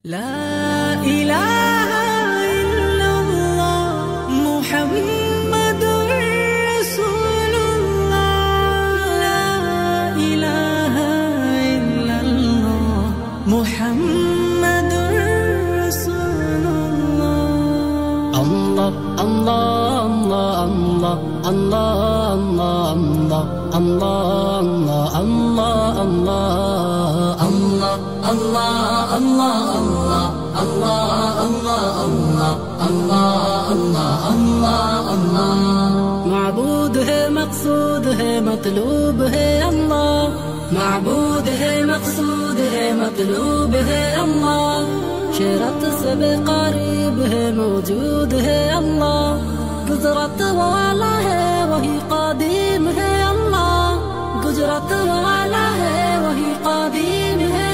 لا إله إلا الله محمد رسول الله لا إله إلا الله محمد رسول الله الله الله الله الله الله الله الله الله الله الله الله الله معبود है मकसूद है मतलूब है अल्लाह معبود है मकसूद है मतलूब है अल्लाह शरत से बेक़रीब है मौजूद है अल्लाह गुजरत वाला है वही कादिम है अल्लाह गुजरत वाला है वही कादिम है